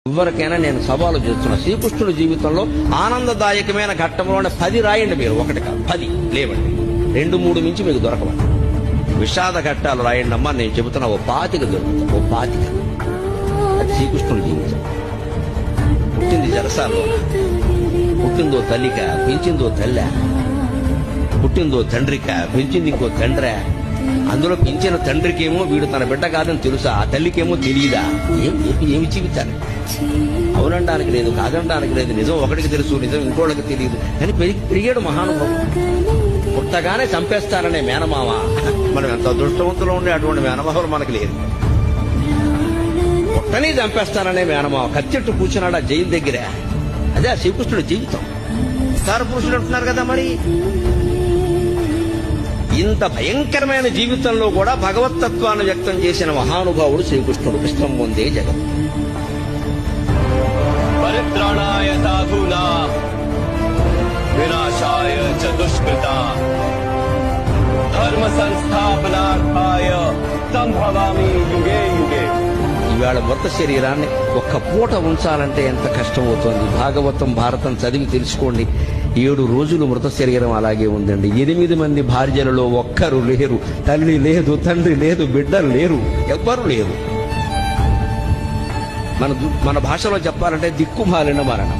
ఎవరికైనా నేను సవాలు చేస్తున్నా, శ్రీకృష్ణుడి జీవితంలో ఆనందదాయకమైన ఘట్టంలోనే 10 రాయండి. మీరు ఒకటి కాదు 10 లేవండి, 2-3 మించి మీకు దొరకవండి. విషాద ఘట్టాలు రాయండి అమ్మా, నేను చెబుతున్నా ఓ 25 దొరుకుతుంది. ఓ 25 అది శ్రీకృష్ణుడి జీవితం. పుట్టింది జరసాలో, పుట్టిందో తల్లిక, పెంచిందో తల్లి, పుట్టిందో తండ్రిక, పెంచింది ఇంకో తండ్రి. అందులో పెంచిన తండ్రికేమో వీడు తన బిడ్డ కాదని తెలుసా, ఆ తల్లికేమో తెలియదా? ఏమి జీవితాన్ని అవునడానికి లేదు, కాదనడానికి లేదు. నిజం ఒకటికి తెలుసు, నిజం ఇంకోళ్ళకి తెలియదు. కానీ పెరిగాడు మహానుభావం. పుట్టగానే చంపేస్తారనే మేనమామ. మనం ఎంత అదృష్టవంతులు ఉండే అటువంటి మేనమామలు మనకు లేదు. పుట్టని చంపేస్తారనే మేనమామ కత్తిట్టు కూర్చున్నాడు ఆ జైలు దగ్గర. అదే ఆ శ్రీకృష్ణుడి జీవితం. సార పురుషుడు అంటున్నారు కదా, మరి ఇంత భయంకరమైన జీవితంలో కూడా భగవత్తత్వాన్ని వ్యక్తం చేసిన మహానుభావుడు శ్రీకృష్ణుడు. కృష్ణం వందే జగత్. పరిత్రాణాయ సాధూనా వినాశాయ చ దుష్కృతా ధర్మ సంస్థాపనార్థాయ సంభవామి యుగే యుగే. ఇవాళ మృత శరీరాన్ని ఒక్క పూట ఉంచాలంటే ఎంత కష్టమవుతోంది. భాగవతం భారతం చదివి తెలుసుకోండి. 7 రోజులు మృత శరీరం అలాగే ఉందండి. 8 మంది భార్యలలో ఒక్కరు లేరు. తల్లి లేదు, తండ్రి లేదు, బిడ్డలు లేరు, ఎవ్వరు లేరు. మన భాషలో చెప్పాలంటే దిక్కుమాలిన మరణం.